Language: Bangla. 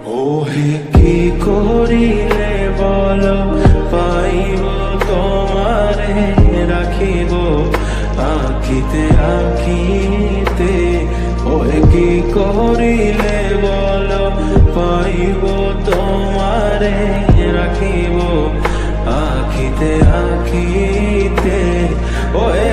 ওহে কি করিলে বল পাইব তোমারে রাখিব আখিতে আখিতে। ওহে কি করিলে বল পাইব তোমারে রাখিব আখিতে আখিতে। ওহে